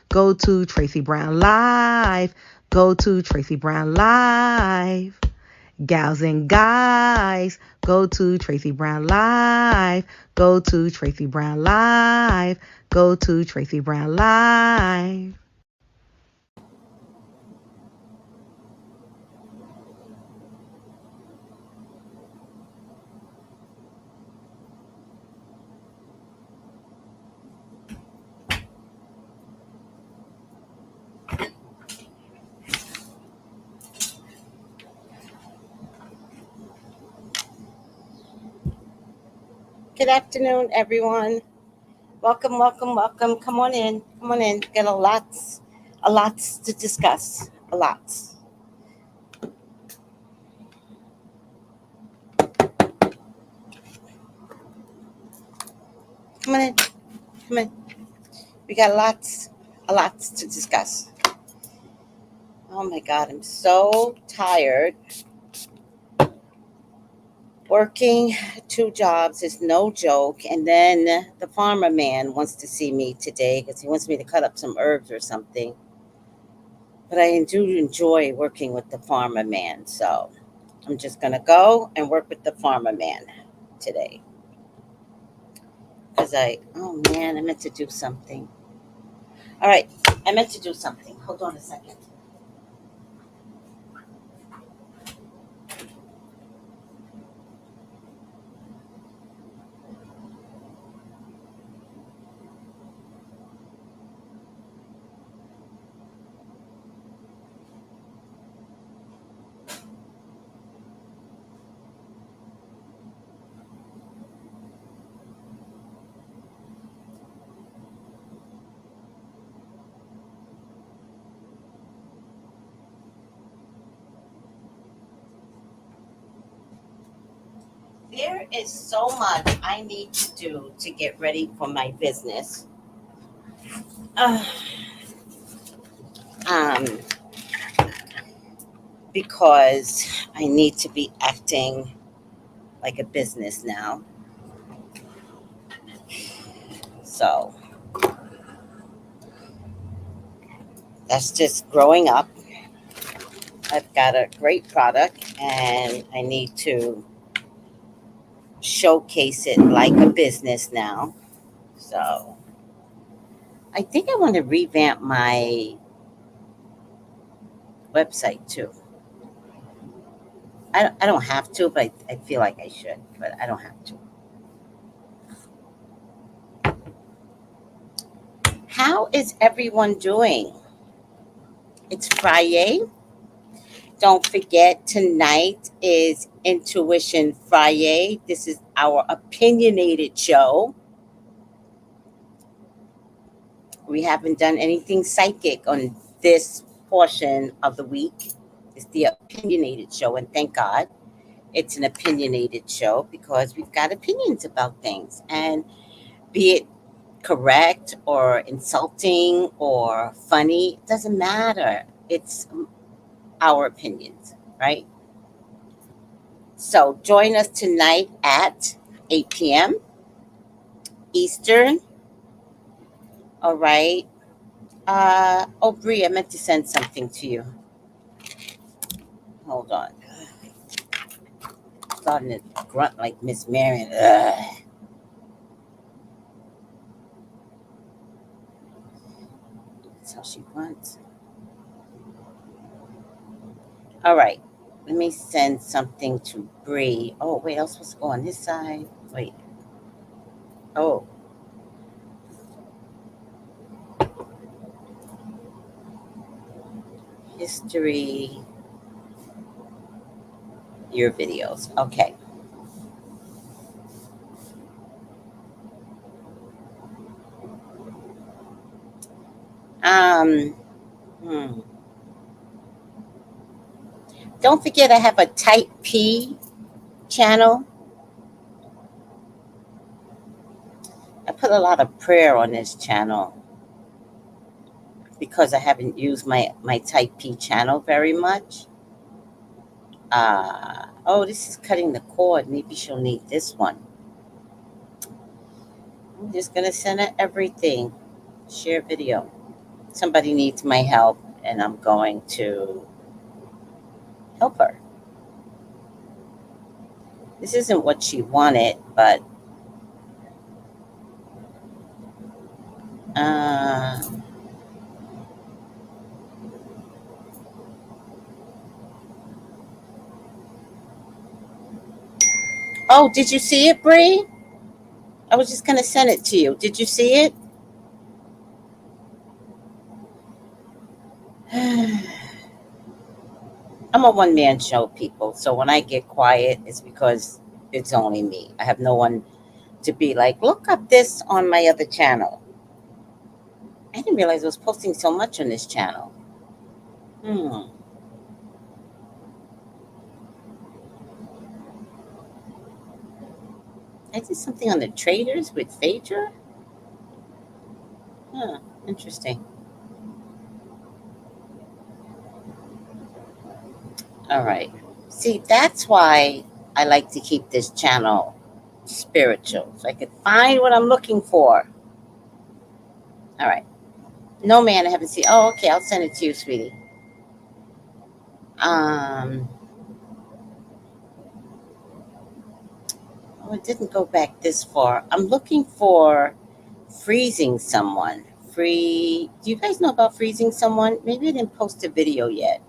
Go to Tracy Brown Live. Go to Tracy Brown Live. Gals and guys, go to Tracy Brown Live. Go to Tracy Brown Live. Go to Tracy Brown Live. Good afternoon, everyone. Welcome, welcome, welcome. Come on in. Come on in. Got a lots to discuss. A lots. Come on in. Come in. We got a lots to discuss. Oh my God, I'm so tired. Working 2 jobs is no joke. And then the farmer man wants to see me today because he wants me to cut up some herbs or something. But I do enjoy working with the farmer man. So I'm just going to go and work with the farmer man today. Because oh man, I meant to do something. All right, I meant to do something. Hold on a second. There is so much I need to do to get ready for my business. Uh, um, because I need to be acting like a business now. So that's just growing up. I've got a great product and I need to showcase it like a business now. So I think I want to revamp my website too. I don't have to, but I feel like I should, but I don't have to. How is everyone doing? It's Friday. Don't forget, tonight is Intuition Friday. This is our opinionated show. We haven't done anything psychic on this portion of the week. It's the opinionated show, and thank God it's an opinionated show because we've got opinions about things. And be it correct or insulting or funny, it doesn't matter. It's our opinions, right? So join us tonight at 8 p.m. Eastern. All right. Bree, I meant to send something to you. Hold on. Starting to grunt like Miss Marion. Ugh. That's how she grunts. All right. Let me send something to Bree. Oh, wait, I was supposed to go on this side. Wait. Oh. History. Your videos. Okay. Um, hmm. Don't forget I have a Type P channel. I put a lot of prayer on this channel because I haven't used my Type P channel very much. Oh, this is cutting the cord. Maybe she'll need this one. I'm just going to send her everything. Share video. Somebody needs my help, and I'm going to help her. This isn't what she wanted, but uh, oh, did you see it, Bree? I was just gonna send it to you. Did you see it? I'm a one man show, people. So when I get quiet, it's because it's only me. I have no one to be like, look up this on my other channel. I didn't realize I was posting so much on this channel. Hmm. I did something on the traders with Phaedra. Huh. Interesting. All right. See, that's why I like to keep this channel spiritual, so I can find what I'm looking for. All right. No, man, I haven't seen. Oh, okay. I'll send it to you, sweetie. Um. Oh, it didn't go back this far. I'm looking for freezing someone. Free. Do you guys know about freezing someone? Maybe I didn't post a video yet.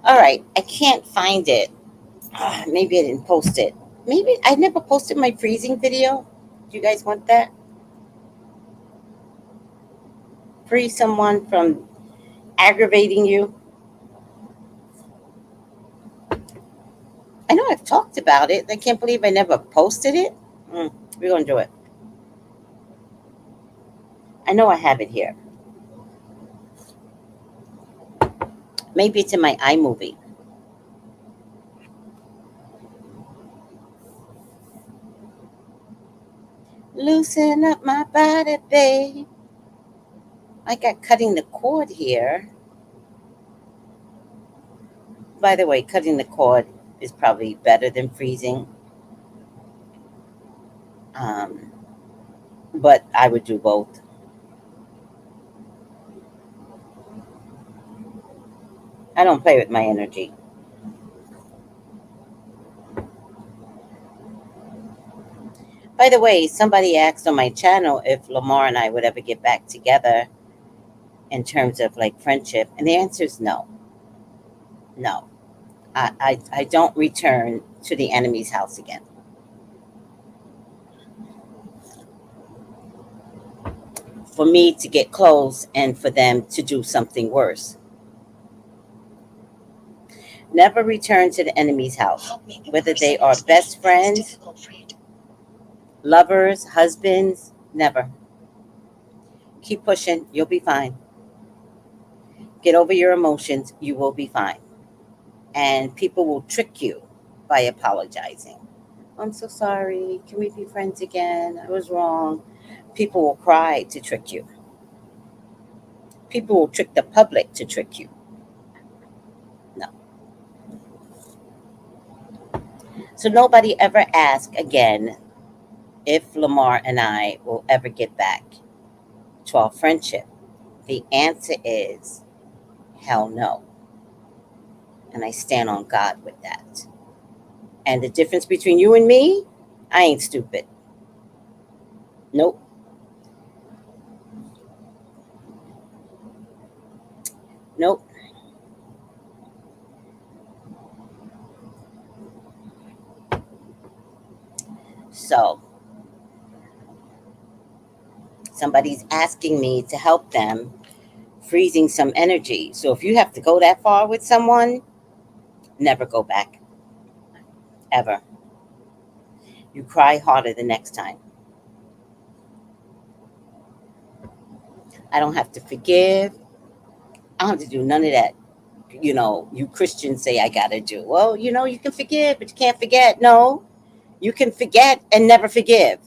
All right. I can't find it. Maybe I didn't post it. Maybe I never posted my freezing video. Do you guys want that? Free someone from aggravating you. I know I've talked about it. I can't believe I never posted it. We're going to do it. I know I have it here. Maybe it's in my iMovie. Loosen up my body, babe. I got cutting the cord here. By the way, cutting the cord is probably better than freezing. Um, but I would do both. I don't play with my energy. By the way, somebody asked on my channel if Lamar and I would ever get back together in terms of like friendship, and the answer is no. No. I don't return to the enemy's house again. For me to get close and for them to do something worse. Never return to the enemy's house, whether they are best friends, lovers, husbands, never. Keep pushing, you'll be fine. Get over your emotions, you will be fine. And people will trick you by apologizing. I'm so sorry. Can we be friends again? I was wrong. People will cry to trick you. People will trick the public to trick you. No. So nobody ever asked again if Lamar and I will ever get back to our friendship. The answer is hell no. And I stand on God with that. And the difference between you and me, I ain't stupid. Nope. Nope. So somebody's asking me to help them freezing some energy. So if you have to go that far with someone, never go back. Ever. You cry harder the next time. I don't have to forgive. I don't have to do none of that. you Christians say I gotta do. Well, you can forgive, but you can't forget. No, you can forget and never forgive.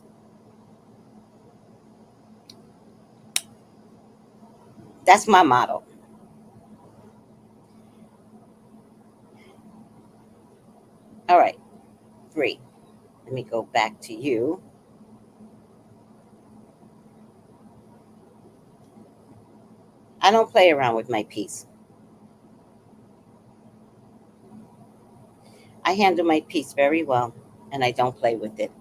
That's my motto. All right, Bree. Let me go back to you. I don't play around with my peace. I handle my peace very well, and I don't play with it.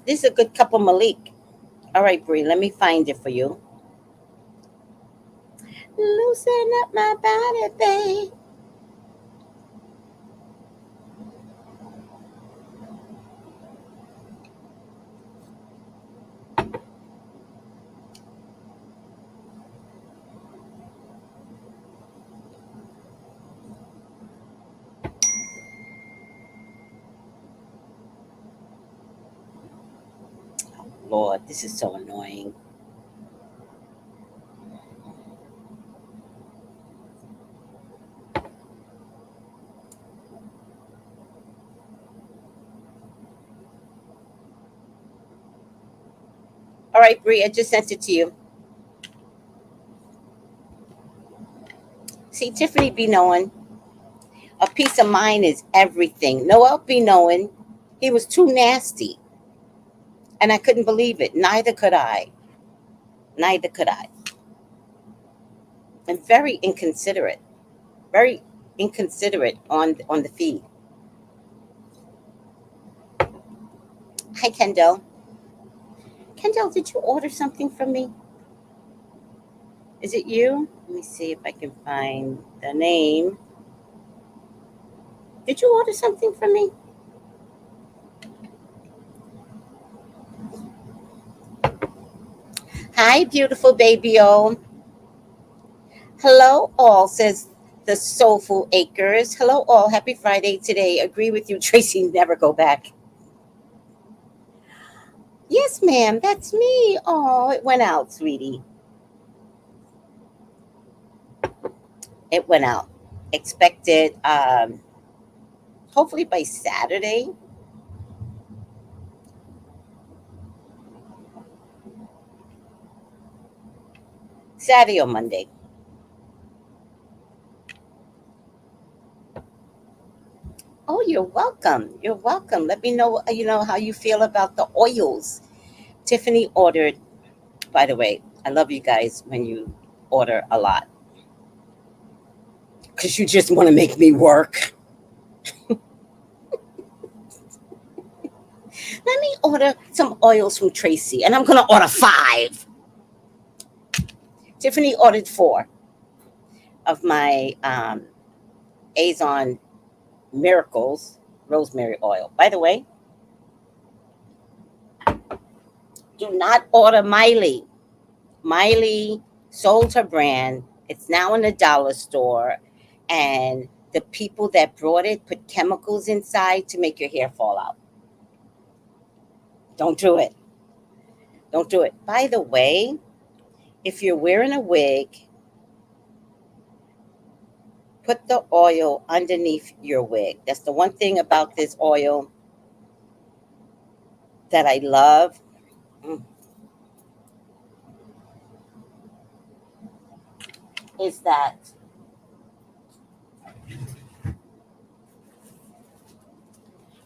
This is a good couple, Malik. All right, Bree, let me find it for you. Loosen up my body, babe. Lord, this is so annoying. All right, Bree, I just sent it to you. See, Tiffany be knowing a peace of mind is everything. Noel be knowing he was too nasty, and I couldn't believe it. Neither could I. Neither could I. And very inconsiderate. Very inconsiderate on the feed. Hi, Kendall. Kendall, did you order something from me? Is it you? Let me see if I can find the name. Did you order something from me? Hi, beautiful baby O. Hello, all, says the Soulful Acres. Hello, all. Happy Friday today. Agree with you, Tracy. Never go back. Yes, ma'am. That's me. Oh, it went out, sweetie. It went out. Expected, hopefully by Saturday. Saturday or Monday. Oh, you're welcome. You're welcome. Let me know, how you feel about the oils. Tiffany ordered, by the way, I love you guys when you order a lot because you just want to make me work. Let me order some oils from Tracy, and I'm going to order 5. Tiffany ordered 4 of my Azon Miracles rosemary oil. By the way, do not order Miley. Miley sold her brand. It's now in the dollar store. And the people that brought it put chemicals inside to make your hair fall out. Don't do it. Don't do it. By the way, if you're wearing a wig, put the oil underneath your wig. That's the one thing about this oil that I love. Mm, is that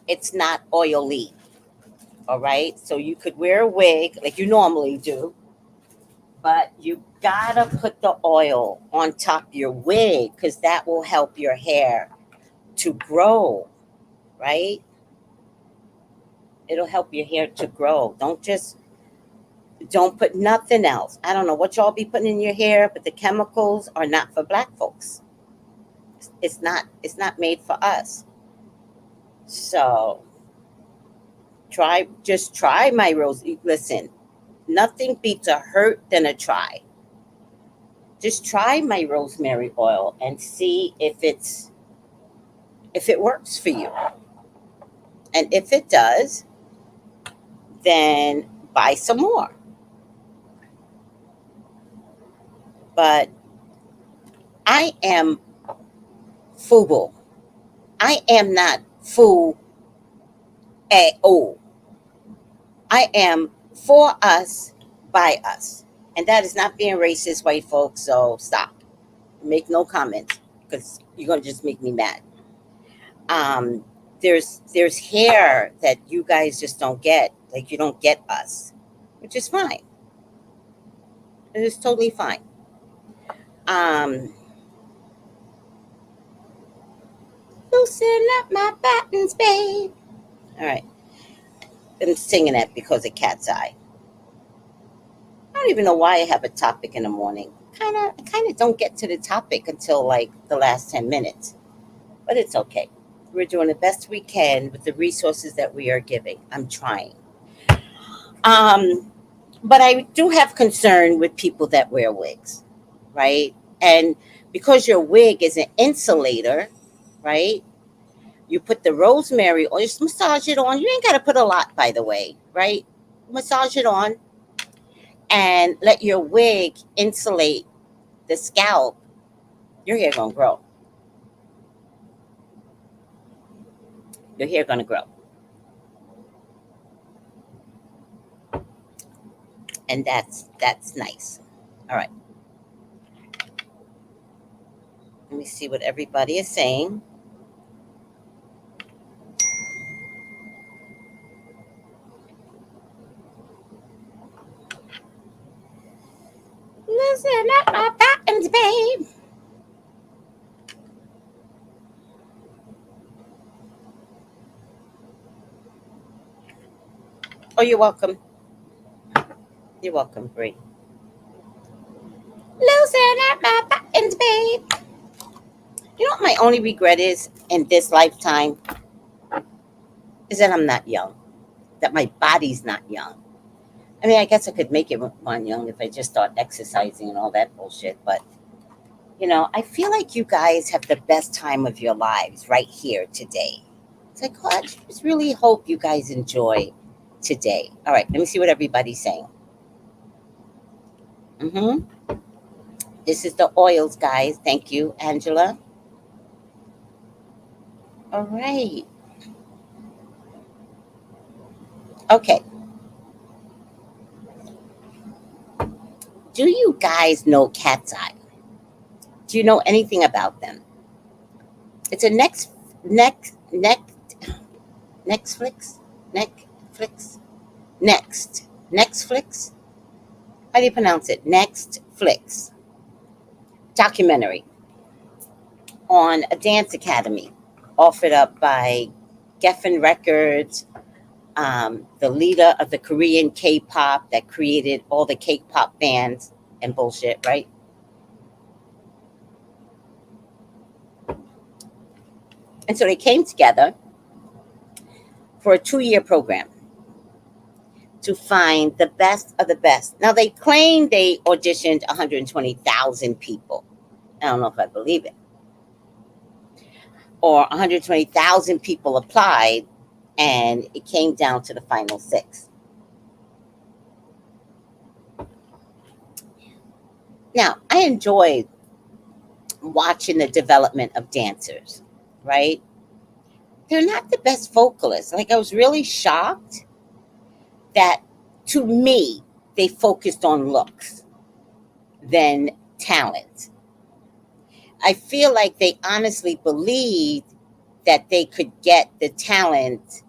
it's not oily. All right. So you could wear a wig like you normally do, but you gotta put the oil on top of your wig because that will help your hair to grow, right? It'll help your hair to grow. Don't put nothing else. I don't know what y'all be putting in your hair, but the chemicals are not for black folks. It's not made for us. So try my rose. Listen, nothing beats a hurt than a try. Just try my rosemary oil and see if it works for you. And if it does, then buy some more. but I am FUBU. I am not foo at all. I am for us, by us. And that is not being racist, white folks, so stop. Make no comments because you're going to just make me mad. Um, there's hair that you guys just don't get. Like, you don't get us, which is fine. It is totally fine. Um, Loosen up my buttons, babe. All right. I'm singing that because of Cat's Eye. I don't even know why I have a topic in the morning. I kind of don't get to the topic until like the last 10 minutes. But it's okay. We're doing the best we can with the resources that we are giving. I'm trying. Um, but I do have concern with people that wear wigs, right? And because your wig is an insulator, right? You put the rosemary or just massage it on. You ain't got to put a lot, by the way, right? Massage it on and let your wig insulate the scalp. Your hair gonna grow. Your hair gonna grow, and that's nice. All right. Let me see what everybody is saying. Listen up, my buttons, babe. Oh, you're welcome. You're welcome, Bree. Loosen up my buttons, babe. You know what my only regret is in this lifetime is that I'm not young. That my body's not young. I mean, I guess I could make it one young if I just start exercising and all that bullshit. But I feel like you guys have the best time of your lives right here today. It's like, oh, I just really hope you guys enjoy today. All right, let me see what everybody's saying. Mm-hmm. This is the oils, guys. Thank you, Angela. All right. Okay. Do you guys know Katseye? Do you know anything about them? It's a Netflix, Netflix, Netflix. How do you pronounce it? Netflix documentary on a dance academy offered up by Geffen Records, the leader of the Korean K-pop that created all the K-pop bands and bullshit, right? And so they came together for a 2-year program to find the best of the best. Now, they claim they auditioned 120,000 people. I don't know if I believe it. Or 120,000 people applied, and it came down to the final 6. Now, I enjoyed watching the development of dancers, right? They're not the best vocalists. Like, I was really shocked that, to me, they focused on looks than talent. I feel like they honestly believed that they could get the talent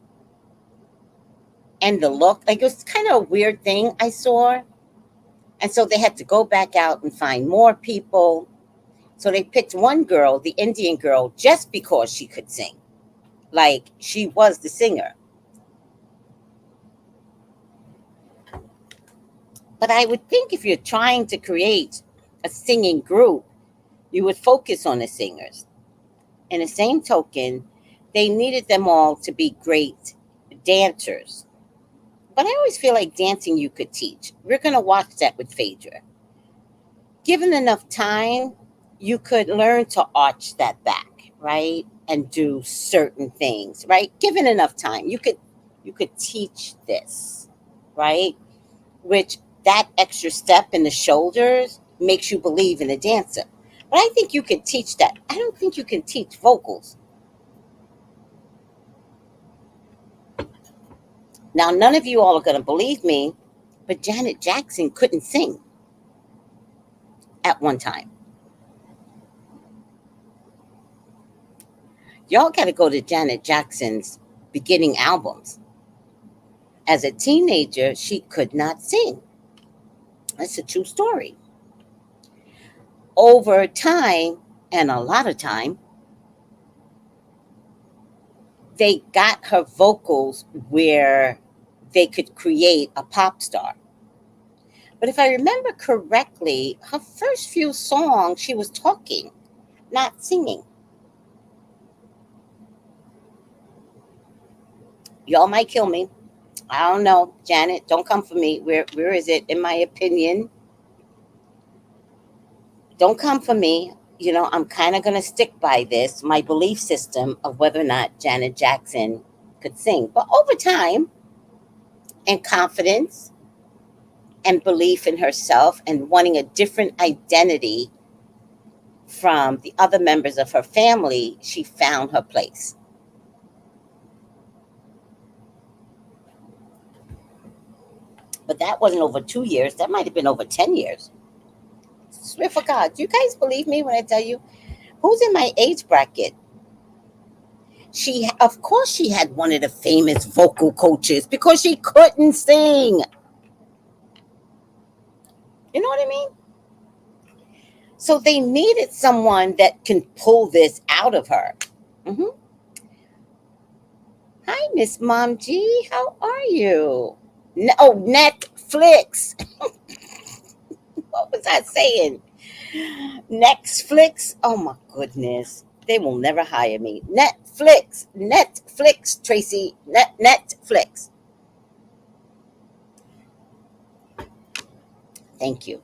and the look. Like, it was kind of a weird thing I saw. And so they had to go back out and find more people. So they picked one girl, the Indian girl, just because she could sing. Like, she was the singer. But I would think if you're trying to create a singing group, you would focus on the singers. In the same token, they needed them all to be great dancers. But I always feel like dancing you could teach. We're going to watch that with Phaedra. Given enough time, you could learn to arch that back, right? And do certain things, right? Given enough time, you could teach this, right? Which that extra step in the shoulders makes you believe in a dancer. But I think you can teach that. I don't think you can teach vocals. Now, none of you all are going to believe me, but Janet Jackson couldn't sing at one time. Y'all got to go to Janet Jackson's beginning albums. As a teenager, she could not sing. That's a true story. Over time, and a lot of time, they got her vocals where they could create a pop star. But if I remember correctly, her first few songs, she was talking, not singing. Y'all might kill me. I don't know. Janet, don't come for me. Where is it? In my opinion, don't come for me. I'm kind of going to stick by this, my belief system of whether or not Janet Jackson could sing. But over time and confidence and belief in herself and wanting a different identity from the other members of her family, she found her place. But that wasn't over 2 years. That might have been over 10 years. Swear for God. Do you guys believe me when I tell you who's in my age bracket? Of course, she had one of the famous vocal coaches because she couldn't sing. You know what I mean? So they needed someone that can pull this out of her. Hmm. Hi, Miss Mom G. How are you? Netflix. What was I saying? Netflix. Oh my goodness. They will never hire me. Netflix, Tracy. Netflix. Thank you.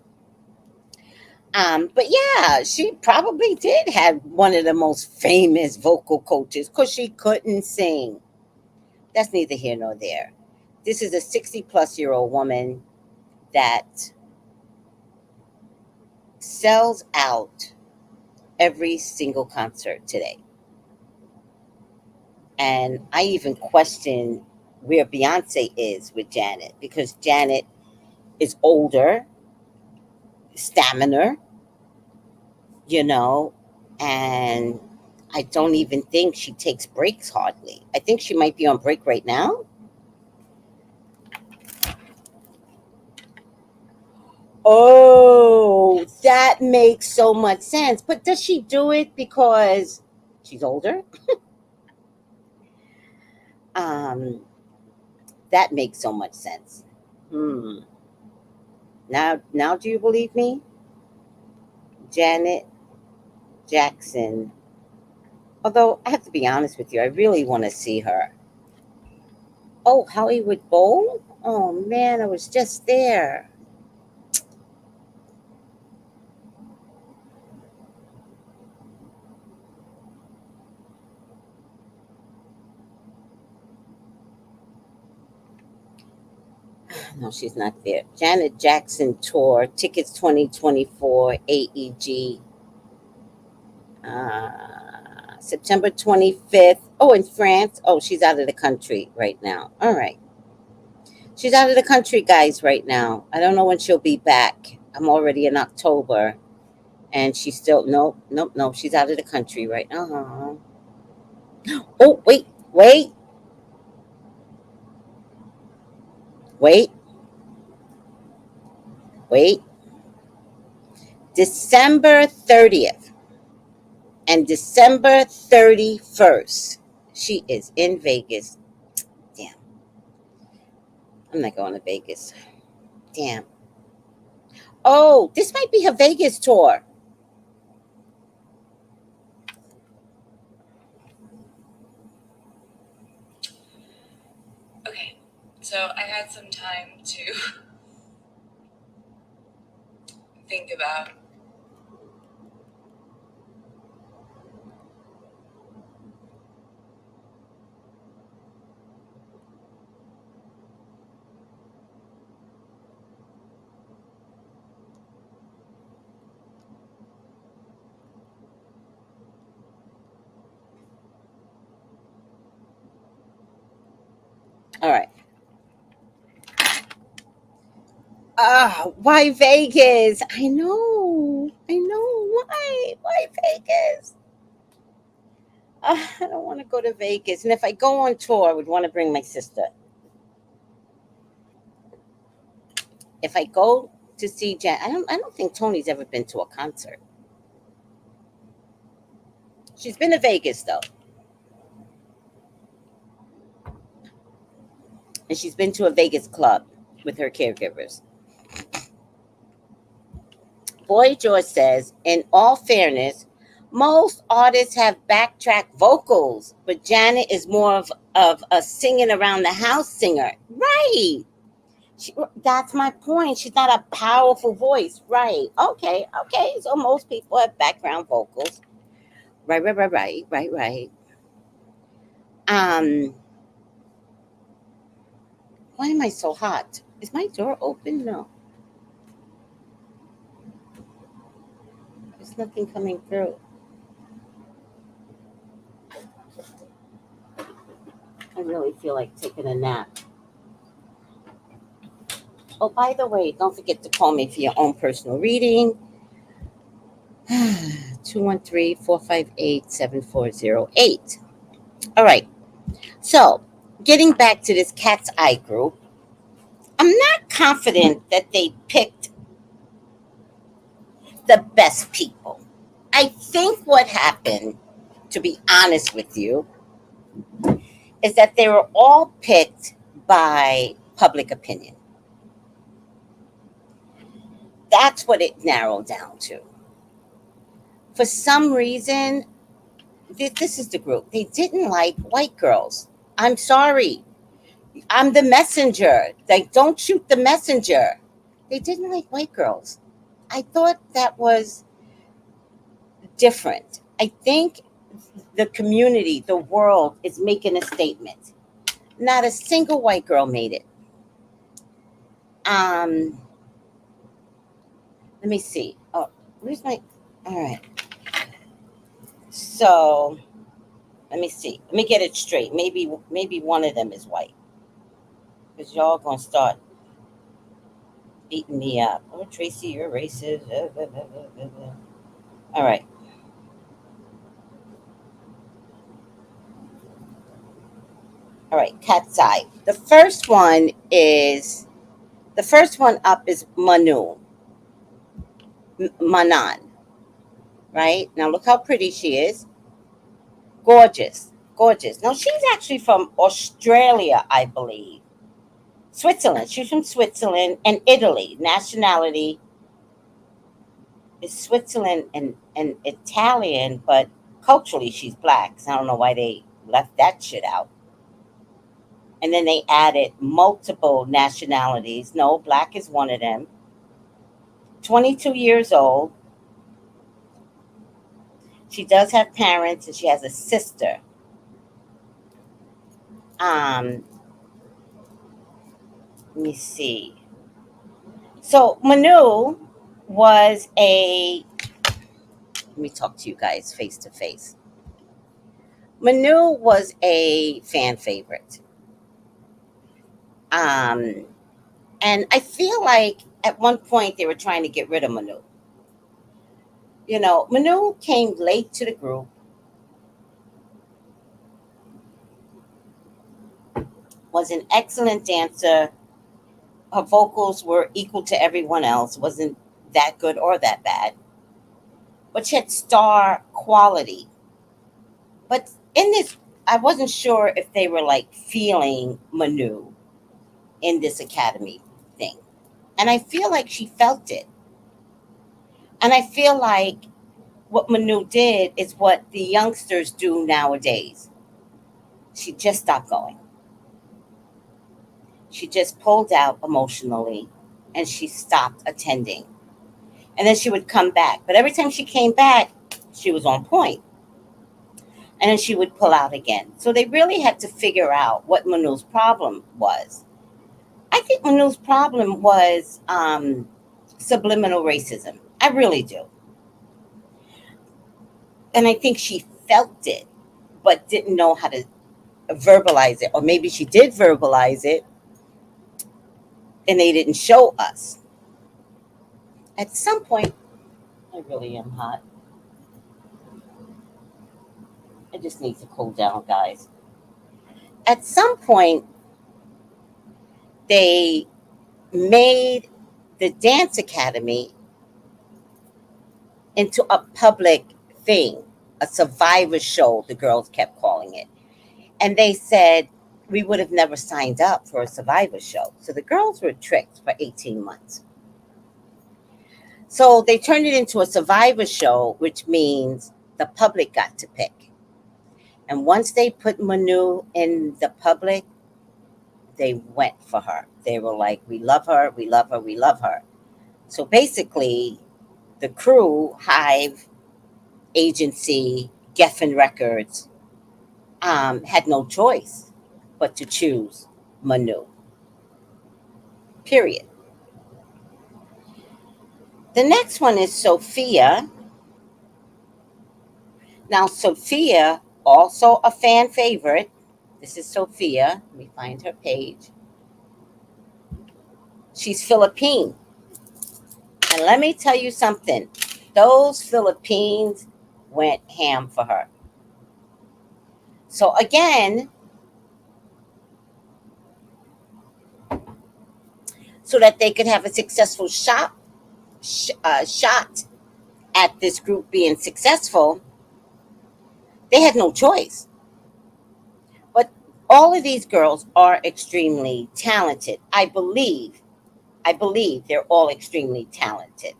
But yeah, she probably did have one of the most famous vocal coaches because she couldn't sing. That's neither here nor there. This is a 60-plus-year-old woman that sells out every single concert today. And I even question where Beyonce is with Janet because Janet is older, stamina, you know, and I don't even think she takes breaks hardly. I think she might be on break right now. Oh, that makes so much sense. But does she do it because she's older? Um, that makes so much sense. Hmm. Now, do you believe me? Janet Jackson. Although I have to be honest with you, I really want to see her. Oh, Hollywood Bowl? Oh man, I was just there. No, she's not there. Janet Jackson tour tickets 2024 AEG. September 25th. Oh, in France. Oh, she's out of the country right now. All right. She's out of the country, guys, right now. I don't know when she'll be back. I'm already in October. And she's still, nope. She's out of the country right now. Oh, wait, wait. December 30th and December 31st. She is in Vegas. Damn. I'm not going to Vegas. Damn. Oh, this might be her Vegas tour. Okay, so I had some time to think about All right. Why Vegas? I know. I know. Why? Why Vegas? I don't want to go to Vegas. And if I go on tour, I would want to bring my sister. If I go to see Jan, I don't think Tony's ever been to a concert. She's been to Vegas though. And she's been to a Vegas club with her caregivers. Boy George says, in all fairness, most artists have backtrack vocals, but Janet is more of a singing around the house singer. Right. That's my point. She's not a powerful voice. Right. Okay. Okay. So most people have background vocals. Right. Um, why am I so hot? Is my door open? No. There's nothing coming through. I really feel like taking a nap. Oh, by the way, don't forget to call me for your own personal reading. 213-458-7408. All right. So, getting back to this Katseye group, I'm not confident that they picked the best people. I think what happened, to be honest with you, is that they were all picked by public opinion. That's what it narrowed down to. For some reason, this is the group. They didn't like white girls. I'm sorry. I'm the messenger. Like, don't shoot the messenger. They didn't like white girls. I thought that was different. I think the community, the world is making a statement. Not a single white girl made it. Let me see. Oh, where's my? All right. So let me see. Let me get it straight. Maybe one of them is white. Because y'all gonna start beating me up. Oh, Tracy, you're racist. All right. All right, Katseye. The first one up is Manan. Right? Now look how pretty she is. Gorgeous. Gorgeous. Now she's actually from Australia, I believe. Switzerland. She's from Switzerland and Italy. Nationality is Switzerland and Italian, but culturally she's black. So I don't know why they left that shit out. And then they added multiple nationalities. No, black is one of them. 22 years old. She does have parents and she has a sister. Let me see. So Manu was a. Let me talk to you guys face to face. Manu was a fan favorite. And I feel like at one point they were trying to get rid of Manu. You know, Manu came late to the group. Was an excellent dancer. Her vocals were equal to everyone else. Wasn't that good or that bad. But she had star quality. But in this, I wasn't sure if they were like feeling Manu in this academy thing. And I feel like she felt it. And I feel like what Manu did is what the youngsters do nowadays. She just stopped going. She just pulled out emotionally and she stopped attending. And then she would come back. But every time she came back, she was on point. And then she would pull out again. So they really had to figure out what Manu's problem was. I think Manu's problem was subliminal racism. I really do. And I think she felt it, but didn't know how to verbalize it, or maybe she did verbalize it and they didn't show us. At some point, I really am hot. I just need to cool down, guys. At some point, they made the dance academy into a public thing, a survivor show, the girls kept calling it. And they said we would have never signed up for a survivor show. So the girls were tricked for 18 months. So they turned it into a survivor show, which means the public got to pick. And once they put Manu in the public, they went for her. They were like, we love her, we love her, we love her. So basically, the crew, Hive, agency, Geffen Records, had no choice but to choose Manu. Period. The next one is Sophia. Now, Sophia, also a fan favorite. This is Sophia. Let me find her page. She's Philippine. And let me tell you something. Those Philippines went ham for her. So again, so that they could have a successful shot at this group being successful, they had no choice. But all of these girls are extremely talented. I believe they're all extremely talented.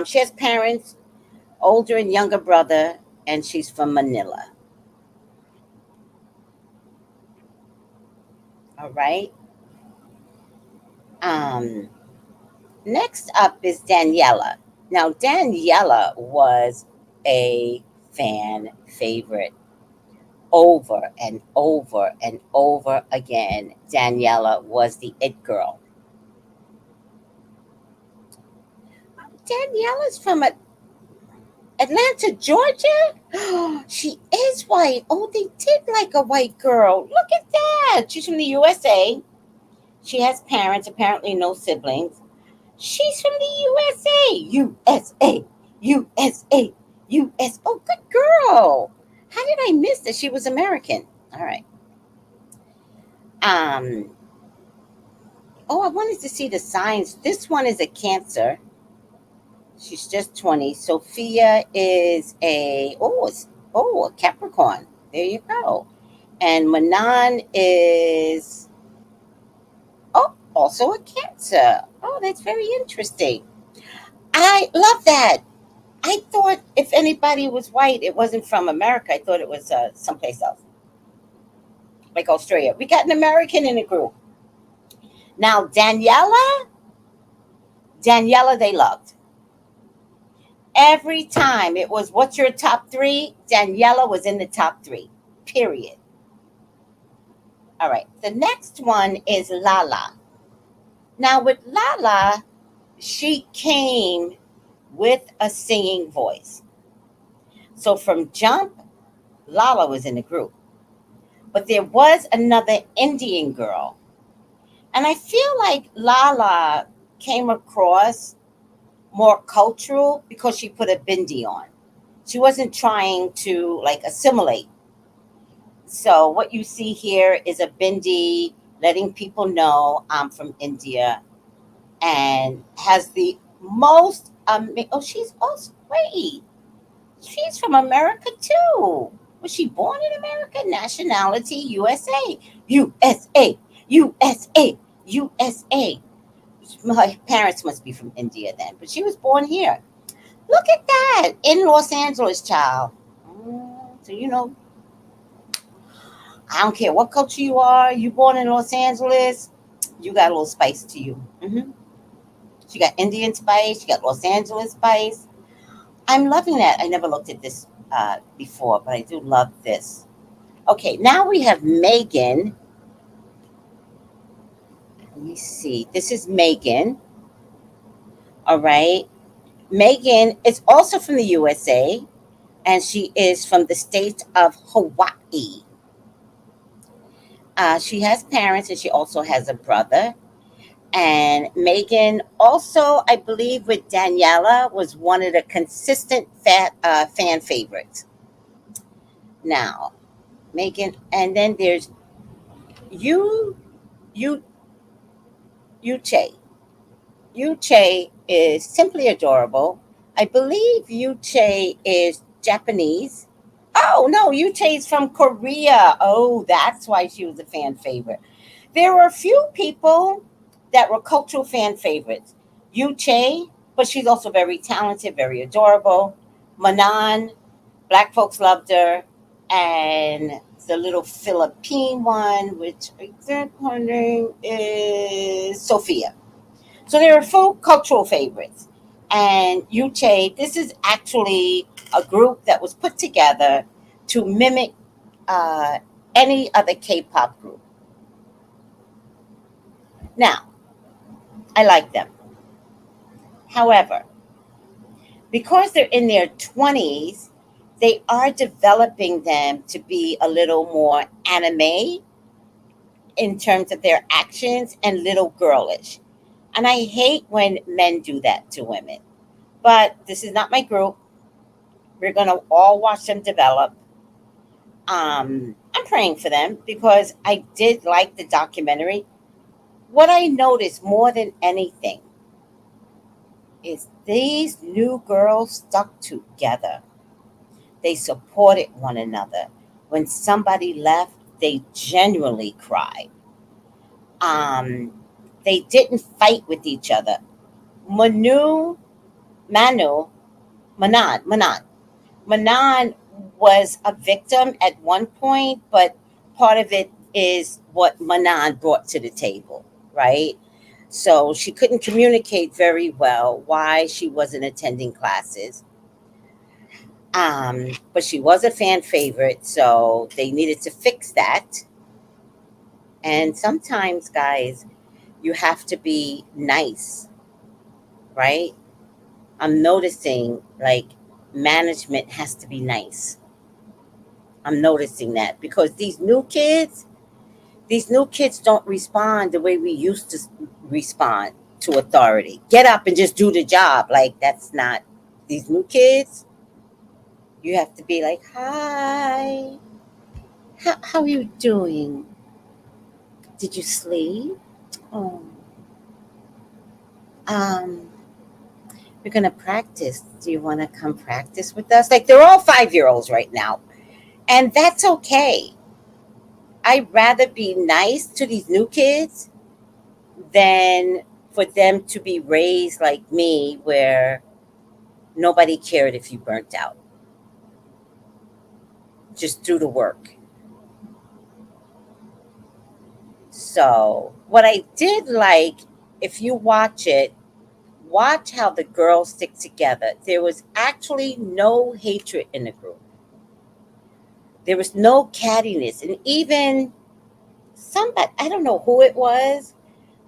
She has parents, older and younger brother, and she's from Manila. All right. Next up is Daniela. Now, Daniela was a fan favorite over and over and over again. Daniela was the it girl. Daniela's from Atlanta, Georgia. She is white. Oh, they did like a white girl. Look at that. She's from the USA. She has parents, apparently no siblings. She's from the USA. USA. USA. US. Oh, good girl. How did I miss that she was American? All right. Oh, I wanted to see the signs. This one is a Cancer. She's just 20. Sophia is a Capricorn. There you go. And Manan is also a Cancer. Oh, that's very interesting. I love that. I thought if anybody was white, it wasn't from America. I thought it was someplace else, like Australia. We got an American in the group. Now, Daniela, they loved. Every time it was, what's your top three? Daniela was in the top three, period. All right. The next one is Lala. Now, with Lala, she came with a singing voice. So from jump, Lala was in the group. But there was another Indian girl. And I feel like Lala came across more cultural because she put a bindi on. She wasn't trying to like assimilate. So what you see here is a bindi letting people know I'm from India, and has the most she's also wait. She's from America too. Was she born in America? Nationality USA. USA. USA. USA. My parents must be from India then, but she was born here. Look at that. In Los Angeles, child. So, I don't care what culture you are. You born in Los Angeles, you got a little spice to you. She got Indian spice. She got Los Angeles spice. I'm loving that. I never looked at this before, but I do love this. Okay, now we have Megan. Let me see. This is Megan. All right. Megan is also from the USA. and she is from the state of Hawaii. She has parents, and she also has a brother. And Megan also, I believe, with Daniela, was one of the consistent fan favorites. Now, Megan, and then there's you, you, Yuche. Yuche is simply adorable. I believe Yuche is Japanese. Oh no, Yuche is from Korea. Oh, that's why she was a fan favorite. There were a few people that were cultural fan favorites. Yuche, but she's also very talented, very adorable. Manan, black folks loved her, and the little Philippine one, which I think her name is Sophia. So there are four cultural favorites. And Yuche, this is actually a group that was put together to mimic uh, any other K-pop group. Now, I like them. However, because they're in their 20s, they are developing them to be a little more anime in terms of their actions and little girlish. And I hate when men do that to women. But this is not my group. We're going to all watch them develop. I'm praying for them because I did like the documentary. What I noticed more than anything is these new girls stuck together. They supported one another. When somebody left, they genuinely cried. Um, they didn't fight with each other. Manu, Manu, Manan was a victim at one point, but part of it is what Manan brought to the table, right? So she couldn't communicate very well why she wasn't attending classes. But she was a fan favorite, so they needed to fix that. And sometimes, guys, you have to be nice, right? I'm noticing like management has to be nice. I'm noticing that because these new kids don't respond the way we used to respond to authority. Get up and just do the job. Like that's not these new kids. You have to be like, "Hi, how you doing? Did you sleep? Oh, um, we're gonna practice. Do you want to come practice with us?" Like they're all 5 year olds right now, and that's okay. I'd rather be nice to these new kids than for them to be raised like me, where nobody cared if you burnt out. Just do the work. So, what I did like, if you watch it, watch how the girls stick together. There was actually no hatred in the group. There was no cattiness. And even somebody, I don't know who it was,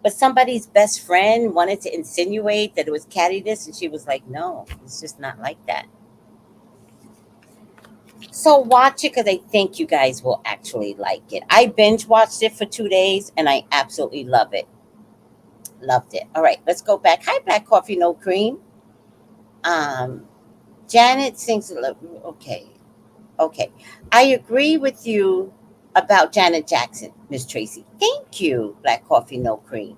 but somebody's best friend wanted to insinuate that it was cattiness. And she was like, no, it's just not like that. So watch it because I think you guys will actually like it. I binge watched it for 2 days and I absolutely love it. Loved it. All right, let's go back. Hi, Black Coffee, No Cream. Um, Janet sings a little. Okay, okay. I agree with you about Janet Jackson, Miss Tracy. Thank you, Black Coffee, No Cream.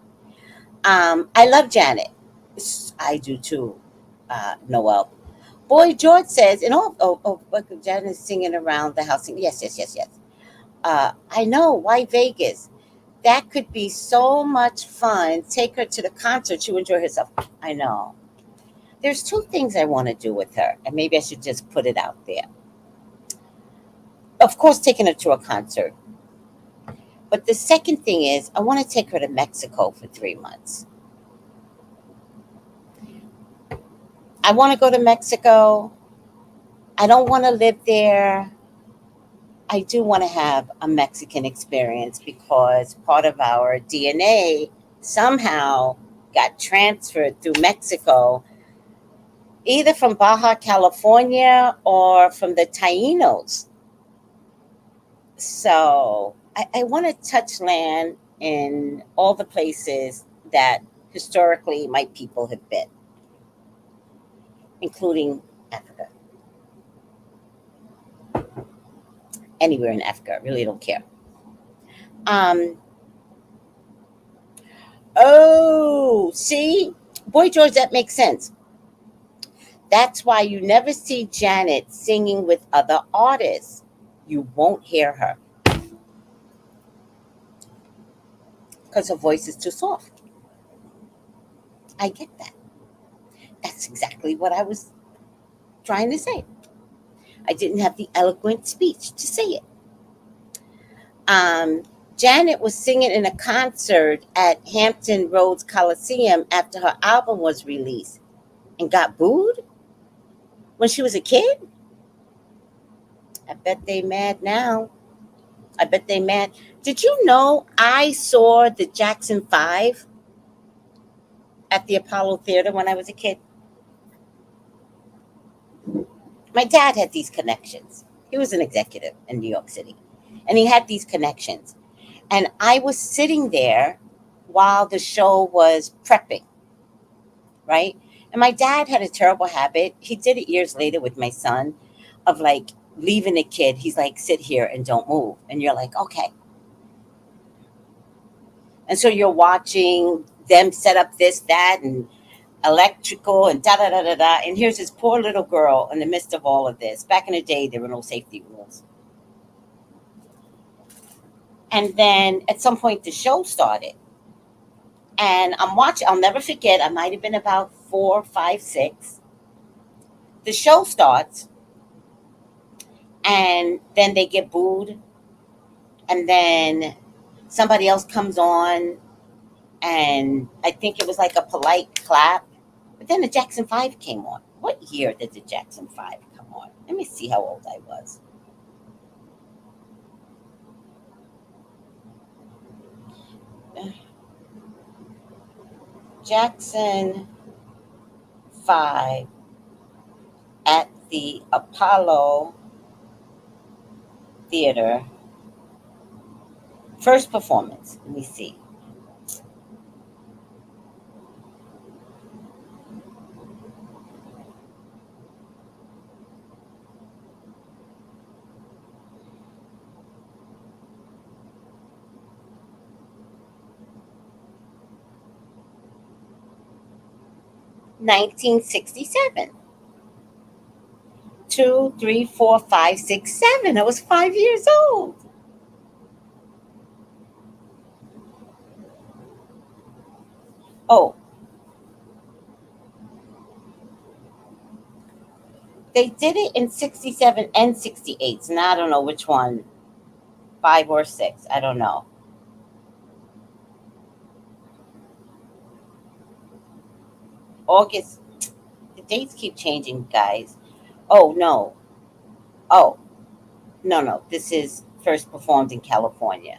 I love Janet. I do too, Noel. Boy George says, and but Janet is singing around the house. Yes, yes, yes, yes. I know. Why Vegas? That could be so much fun. Take her to the concert. She'll enjoy herself. I know. There's two things I want to do with her, and maybe I should just put it out there. Of course, taking her to a concert. But the second thing is, I want to take her to Mexico for 3 months. I want to go to Mexico. I don't want to live there. I do want to have a Mexican experience because part of our DNA somehow got transferred through Mexico. either from Baja California or from the Tainos. So I want to touch land in all the places that historically my people have been, including Africa. Anywhere in Africa, I really don't care. Um, oh, see, Boy George, that makes sense. That's why you never see Janet singing with other artists. You won't hear her because her voice is too soft. I get that. That's exactly what I was trying to say. I didn't have the eloquent speech to say it. Um, Janet was singing in a concert at Hampton Roads Coliseum after her album was released and got booed when she was a kid. I bet they mad now. I bet they mad. Did you know I saw the Jackson 5 at the Apollo Theater when I was a kid? My dad had these connections. He was an executive in New York City, and he had these connections. And I was sitting there while the show was prepping, right? And my dad had a terrible habit. He did it years later with my son of like leaving a kid. He's like, sit here and don't move. And you're like, okay. And so you're watching them set up this, that, and electrical and da da da da da. And here's this poor little girl in the midst of all of this. Back in the day, there were no safety rules. And then at some point, the show started. And I'm watching, I'll never forget, I might have been about 4, 5, 6. The show starts, and then they get booed. And then somebody else comes on, and I think it was like a polite clap. But then the Jackson 5 came on. What year did the Jackson 5 come on? Let me see how old I was. Jackson 5 at the Apollo Theater. First performance. Let me see. $1967. 2, 3, 4, 5, 6, 7. I was 5 years old. Oh, they did it in 67 and 68. And I don't know which one, 5 or 6. I don't know. August. The dates keep changing, guys. Oh, no. Oh, no, no. This is first performed in California.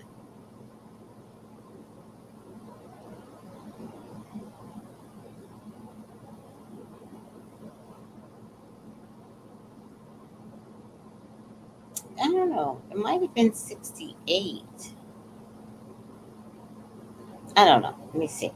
I don't know. It might have been 68. I don't know. Let me see.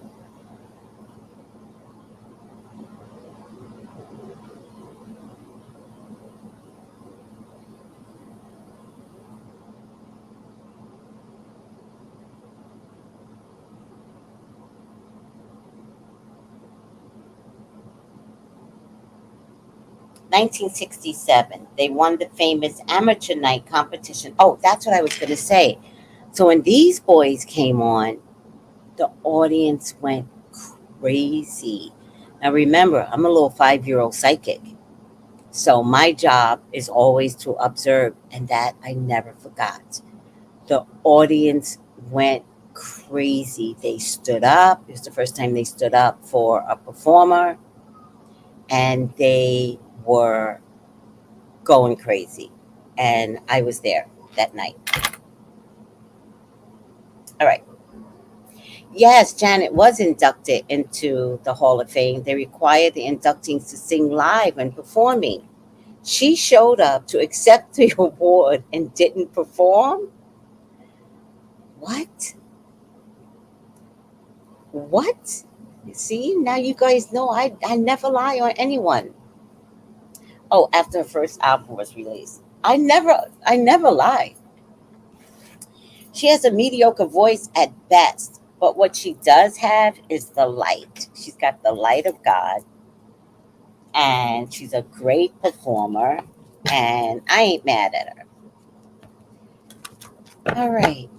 1967. They won the famous amateur night competition. Oh, that's what I was going to say. So when these boys came on, the audience went crazy. Now remember, I'm a little 5-year-old psychic. So my job is always to observe, and that I never forgot. The audience went crazy. They stood up. It was the first time they stood up for a performer, and they were going crazy. And I was there that night. All right. Yes, Janet was inducted into the Hall of Fame. They required the inductees to sing live and performing. She showed up to accept the award and didn't perform? What? What? See, now you guys know I never lie on anyone. Oh, after her first album was released. I never lie. She has a mediocre voice at best, but what she does have is the light. She's got the light of God, and she's a great performer, and I ain't mad at her. All right.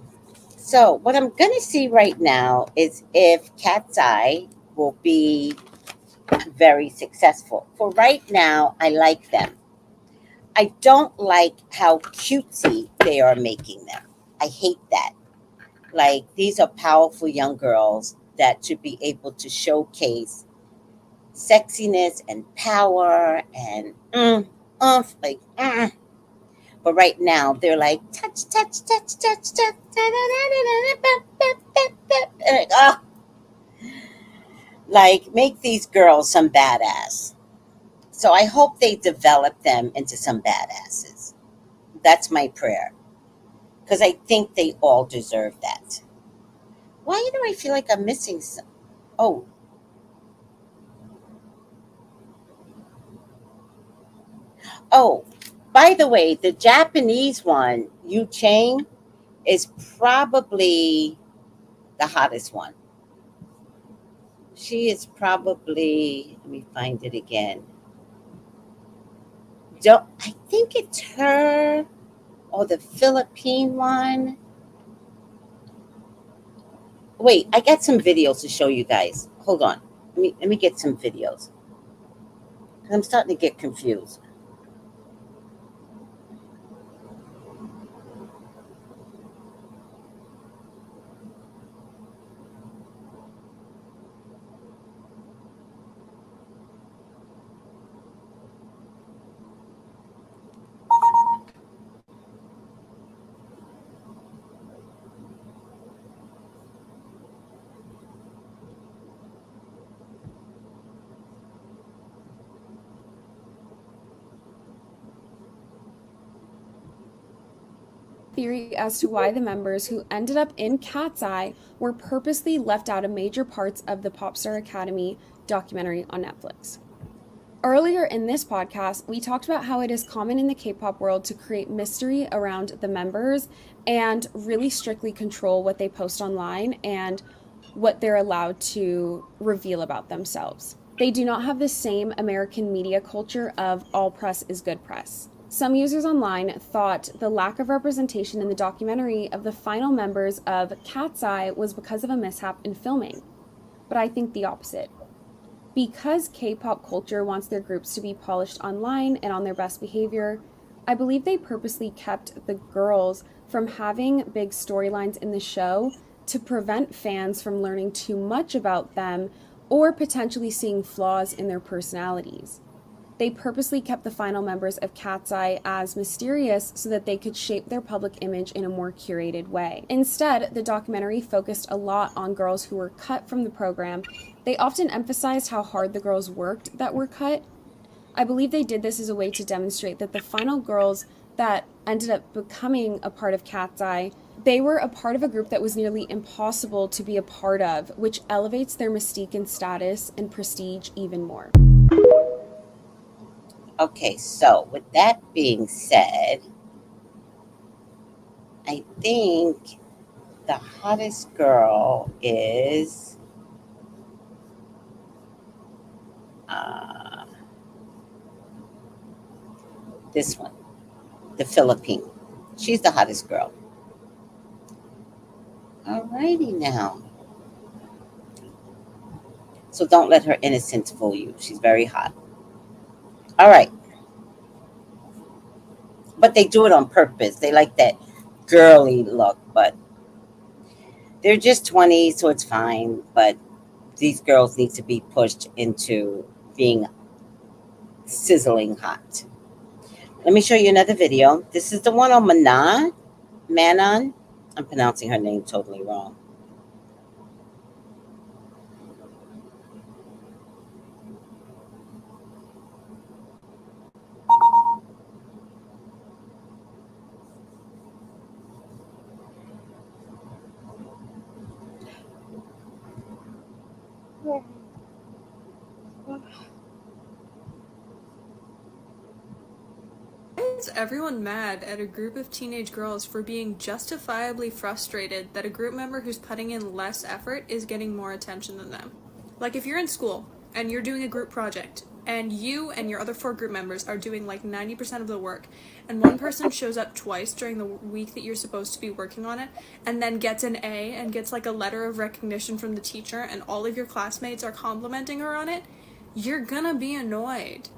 So, what I'm going to see right now is if Katseye will be very successful. For right now, I like them. I don't like how cutesy they are making them. I hate that. Like, these are powerful young girls that should be able to showcase sexiness and power and like. But right now, they're like, touch, touch, touch, touch, touch. Like, like, make these girls some badass. So I hope they develop them into some badasses. That's my prayer. Because I think they all deserve that. Why do I feel like I'm missing some? Oh, oh, by the way, the Japanese one, Yu Chang, is probably the hottest one. She is probably, let me find it again. Don't, I think it's her or the Philippine one. Wait, I got some videos to show you guys. Hold on. Let me get some videos. I'm starting to get confused. Theory as to why the members who ended up in Katseye were purposely left out of major parts of the Popstar Academy documentary on Netflix. Earlier in this podcast, we talked about how it is common in the K-pop world to create mystery around the members and really strictly control what they post online and what they're allowed to reveal about themselves. They do not have the same American media culture of all press is good press. Some users online thought the lack of representation in the documentary of the final members of Katseye was because of a mishap in filming. But I think the opposite. Because K-pop culture wants their groups to be polished online and on their best behavior, I believe they purposely kept the girls from having big storylines in the show to prevent fans from learning too much about them or potentially seeing flaws in their personalities. They purposely kept the final members of Katseye as mysterious so that they could shape their public image in a more curated way. Instead, the documentary focused a lot on girls who were cut from the program. They often emphasized how hard the girls worked that were cut. I believe they did this as a way to demonstrate that the final girls that ended up becoming a part of Katseye, they were a part of a group that was nearly impossible to be a part of, which elevates their mystique and status and prestige even more. Okay, so with that being said, I think the hottest girl is this one, the Philippine. She's the hottest girl. Alrighty now. So don't let her innocence fool you. She's very hot. All right. But they do it on purpose. They like that girly look, but they're just 20, so it's fine. But these girls need to be pushed into being sizzling hot. Let me show you another video. This is the one on Manon. I'm pronouncing her name totally wrong. gets everyone mad at a group of teenage girls for being justifiably frustrated that a group member who's putting in less effort is getting more attention than them. Like if you're in school and you're doing a group project and you and your other 4 group members are doing like 90% of the work, and one person shows up twice during the week that you're supposed to be working on it and then gets an A and gets like a letter of recognition from the teacher and all of your classmates are complimenting her on it, you're gonna be annoyed.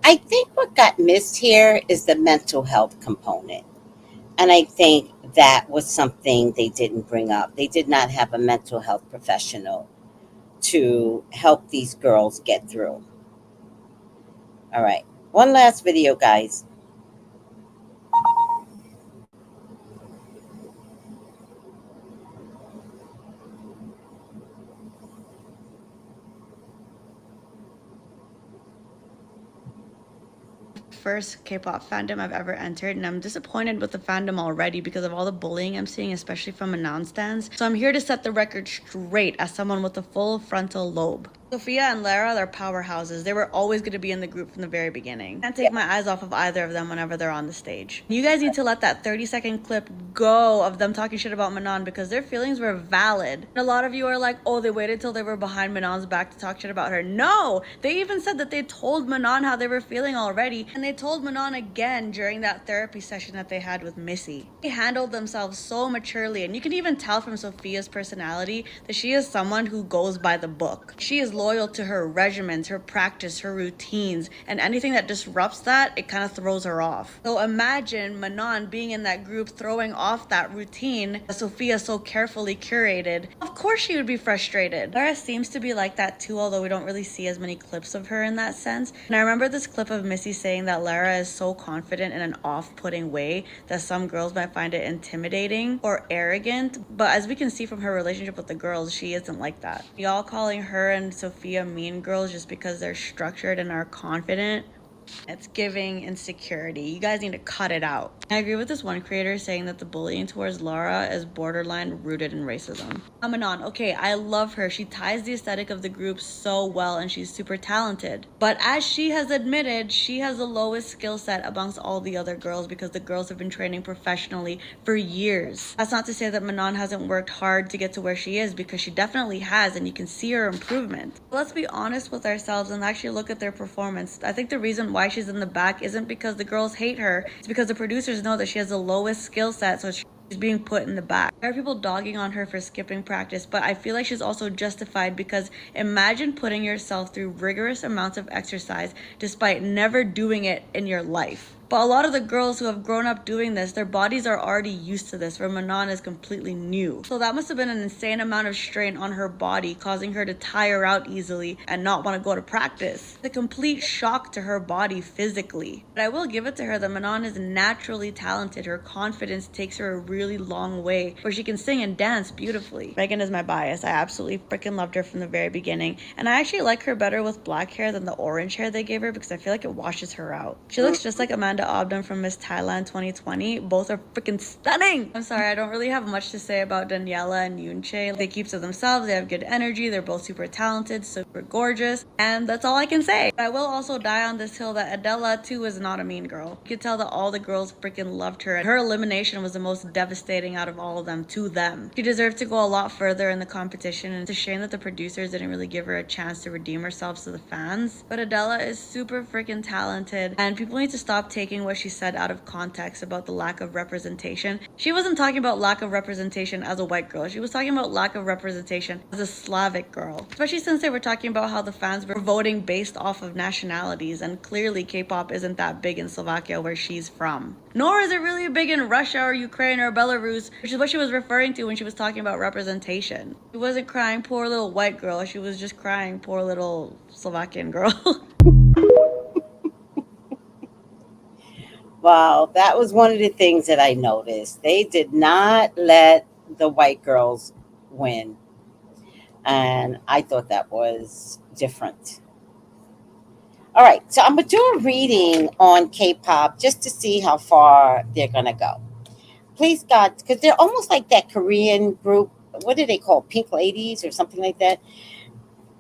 I think what got missed here is the mental health component. And I think that was something they didn't bring up. They did not have a mental health professional to help these girls get through. All right. One last video, guys. First K-pop fandom I've ever entered, and I'm disappointed with the fandom already because of all the bullying I'm seeing, especially from Anon stans. So I'm here to set the record straight as someone with a full frontal lobe. Sophia and Lara, they're powerhouses. They were always going to be in the group from the very beginning. Can't take my eyes off of either of them whenever they're on the stage. You guys need to let that 30-second clip go of them talking shit about Manon because their feelings were valid. And a lot of you are like, oh, they waited till they were behind Manon's back to talk shit about her. No! They even said that they told Manon how they were feeling already, and they told Manon again during that therapy session that they had with Missy. They handled themselves so maturely, and you can even tell from Sophia's personality that she is someone who goes by the book. She is loyal to her regimens, her practice, her routines, and anything that disrupts that, it kind of throws her off. So imagine Manon being in that group throwing off that routine that Sophia so carefully curated. Of course she would be frustrated. Lara seems to be like that too, although we don't really see as many clips of her in that sense. And I remember this clip of Missy saying that Lara is so confident in an off-putting way that some girls might find it intimidating or arrogant, but as we can see from her relationship with the girls, she isn't like that. Y'all calling her and Sophia mean girls just because they're structured and are confident, it's giving insecurity. You guys need to cut it out. I agree with this one creator saying that the bullying towards Lara is borderline rooted in racism. Manon, okay, I love her. She ties the aesthetic of the group so well and she's super talented. But as she has admitted, she has the lowest skill set amongst all the other girls because the girls have been training professionally for years. That's not to say that Manon hasn't worked hard to get to where she is, because she definitely has, and you can see her improvement. But let's be honest with ourselves and actually look at their performance. I think the reason why she's in the back isn't because the girls hate her. It's because the producers know that she has the lowest skill set, so she's being put in the back. There are people dogging on her for skipping practice, but I feel like she's also justified because imagine putting yourself through rigorous amounts of exercise despite never doing it in your life. But a lot of the girls who have grown up doing this, their bodies are already used to this, where Manon is completely new. So that must have been an insane amount of strain on her body, causing her to tire out easily and not want to go to practice. It's a complete shock to her body physically. But I will give it to her that Manon is naturally talented. Her confidence takes her a really long way, where she can sing and dance beautifully. Megan is my bias. I absolutely freaking loved her from the very beginning. And I actually like her better with black hair than the orange hair they gave her because I feel like it washes her out. She looks just like Amanda Obdam from Miss Thailand 2020. Both are freaking stunning. I'm sorry, I don't really have much to say about Daniela and Yoonchae. They keep to themselves, they have good energy, they're both super talented, super gorgeous, and that's all I can say. I will also die on this hill that Adela too is not a mean girl. You could tell that all the girls freaking loved her, and her elimination was the most devastating out of all of them to them. She deserved to go a lot further in the competition, and it's a shame that the producers didn't really give her a chance to redeem herself to the fans. But Adela is super freaking talented, and people need to stop taking what she said out of context about the lack of representation. She wasn't talking about lack of representation as a white girl. She was talking about lack of representation as a Slavic girl. Especially since they were talking about how the fans were voting based off of nationalities, and clearly K-pop isn't that big in Slovakia where she's from. Nor is it really big in Russia or Ukraine or Belarus, which is what she was referring to when she was talking about representation. She wasn't crying poor little white girl, she was just crying poor little Slovakian girl. Well, that was one of the things that I noticed. They did not let the white girls win. And I thought that was different. All right, so I'm going to do a reading on K-pop just to see how far they're going to go. Please, God, because they're almost like that Korean group what do they call, pink ladies or something like that.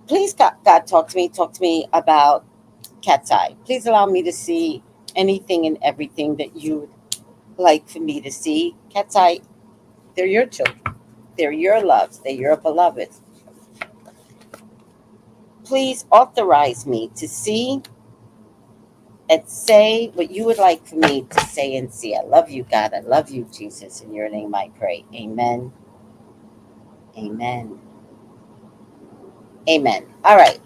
Please, God, talk to me about Katseye. Please allow me to see anything and everything that you would like for me to see. Katseye, they're your children. They're your loves. They're your beloveds. Please authorize me to see and say what you would like for me to say and see. I love you, God. I love you, Jesus. In your name I pray. Amen. Amen. Amen. All right.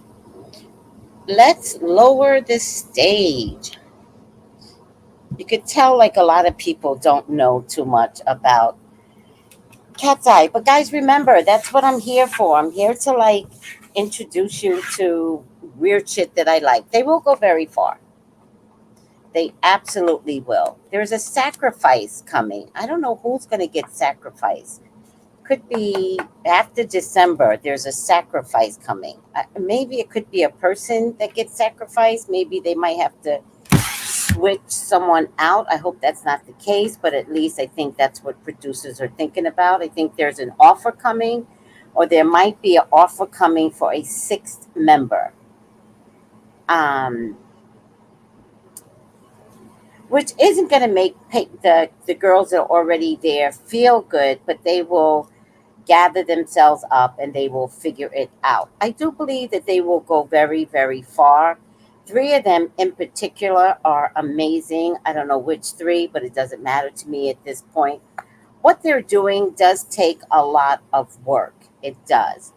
Let's lower the stage. You could tell like a lot of people don't know too much about Katseye. But guys, remember, that's what I'm here for. I'm here to like introduce you to weird shit that I like. They will go very far. They absolutely will. There's a sacrifice coming. I don't know who's going to get sacrificed. Could be after December. There's a sacrifice coming. Maybe it could be a person that gets sacrificed. Maybe they might have to switch someone out. I hope that's not the case, but at least I think that's what producers are thinking about. I think there's an offer coming, or there might be an offer coming for a sixth member. Which isn't going to make the girls that are already there feel good, but they will gather themselves up and they will figure it out. I do believe that they will go very, very far. 3 of them in particular are amazing. I don't know which 3, but it doesn't matter to me at this point. What they're doing does take a lot of work. It does.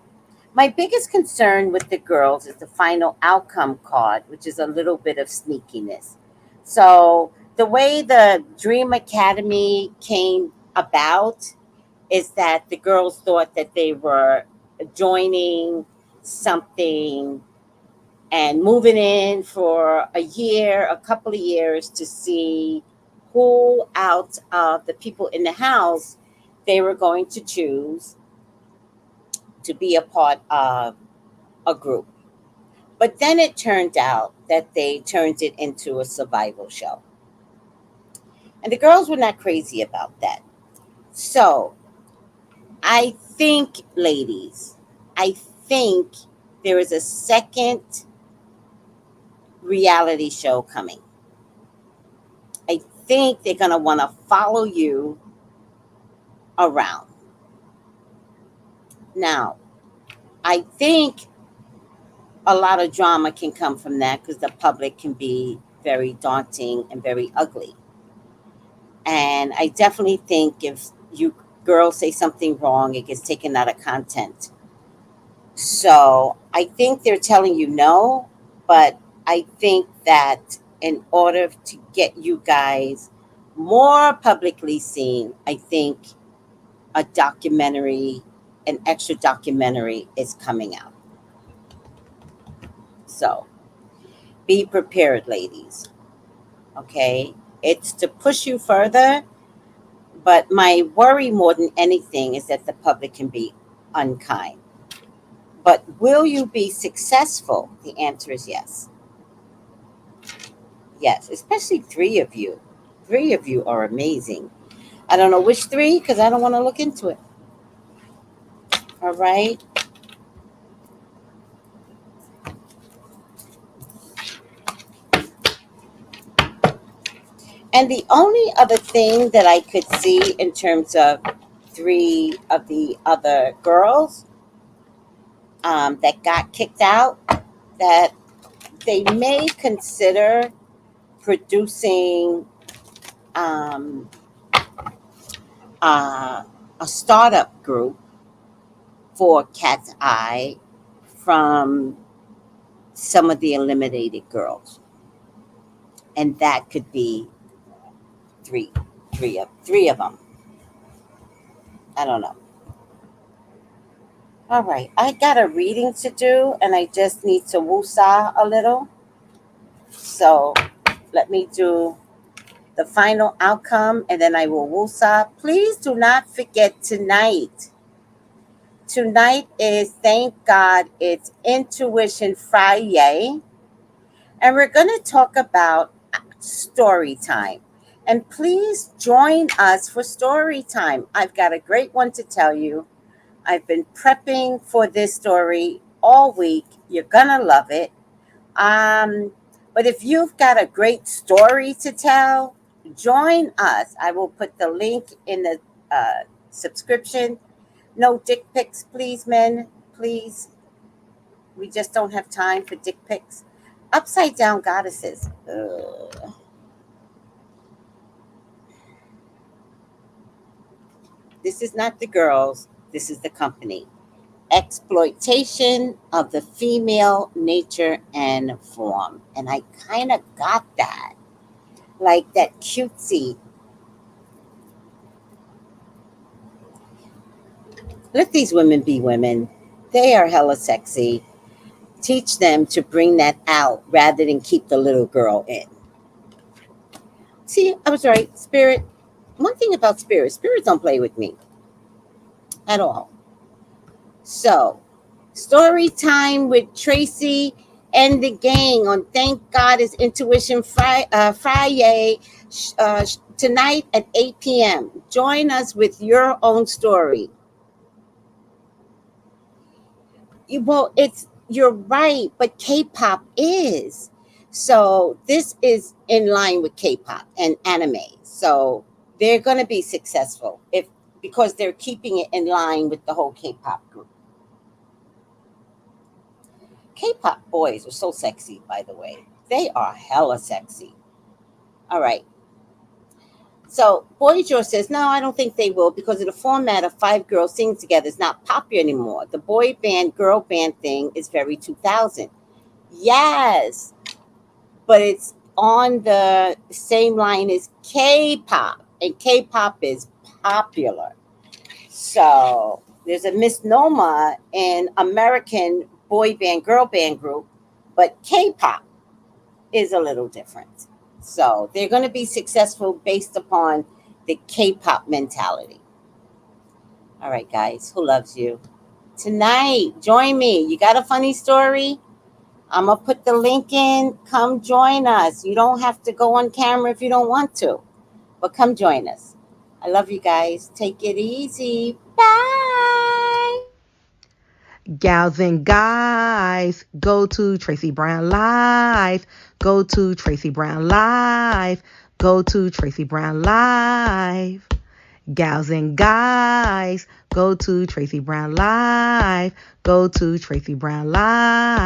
My biggest concern with the girls is the final outcome card, which is a little bit of sneakiness. So the way the Dream Academy came about is that the girls thought that they were joining something and moving in for a year, a couple of years to see who out of the people in the house they were going to choose to be a part of a group. But then it turned out that they turned it into a survival show. And the girls were not crazy about that. So I think, ladies, I think there is a second reality show coming. I think they're going to want to follow you around. Now, I think a lot of drama can come from that because the public can be very daunting and very ugly. And I definitely think if you girls say something wrong, it gets taken out of content. So I think they're telling you no, but I think that in order to get you guys more publicly seen, I think a documentary, an extra documentary is coming out. So be prepared, ladies. Okay? It's to push you further, but my worry more than anything is that the public can be unkind. But will you be successful? The answer is yes. Yes, especially 3 of you. 3 of you are amazing. I don't know which 3 because I don't want to look into it. All right. And the only other thing that I could see in terms of 3 of the other girls that got kicked out, that they may consider producing a startup group for Katseye from some of the eliminated girls, and that could be three of them. I don't know. All right, I got a reading to do, and I just need to woosah a little. So let me do the final outcome, and then I will woosah. Please do not forget tonight. Tonight is, thank God, it's Intuition Friday. And we're going to talk about story time. And please join us for story time. I've got a great one to tell you. I've been prepping for this story all week. You're gonna love it. But if you've got a great story to tell, join us. I will put the link in the subscription. No dick pics, please, men. Please. We just don't have time for dick pics. Upside down goddesses. Ugh. This is not the girls. This is the company. Exploitation of the female nature and form. And I kind of got that. Like that cutesy. Let these women be women. They are hella sexy. Teach them to bring that out rather than keep the little girl in. See, I was right. Spirit. One thing about spirits don't play with me at all. So, story time with Tracy and the gang on Thank God It's Intuition Friday tonight at 8 p.m. Join us with your own story. Well, you're right, but K-pop is. So this is in line with K-pop and anime. So they're going to be successful because they're keeping it in line with the whole K-pop group. K-pop boys are so sexy, by the way. They are hella sexy. All right. So Boy George says, no, I don't think they will because of the format of 5 girls singing together is not popular anymore. The boy band, girl band thing is very 2000. Yes, but it's on the same line as K-pop, and K-pop is popular. So there's a misnomer in American boy band, girl band group, but K-pop is a little different. So they're going to be successful based upon the K-pop mentality. All right, guys, who loves you? Tonight, join me. You got a funny story? I'm going to put the link in. Come join us. You don't have to go on camera if you don't want to, but come join us. I love you guys. Take it easy. Bye. Gals and guys, go to Tracy Brown Live. Go to Tracy Brown Live. Go to Tracy Brown Live. Gals and guys, go to Tracy Brown Live. Go to Tracy Brown Live.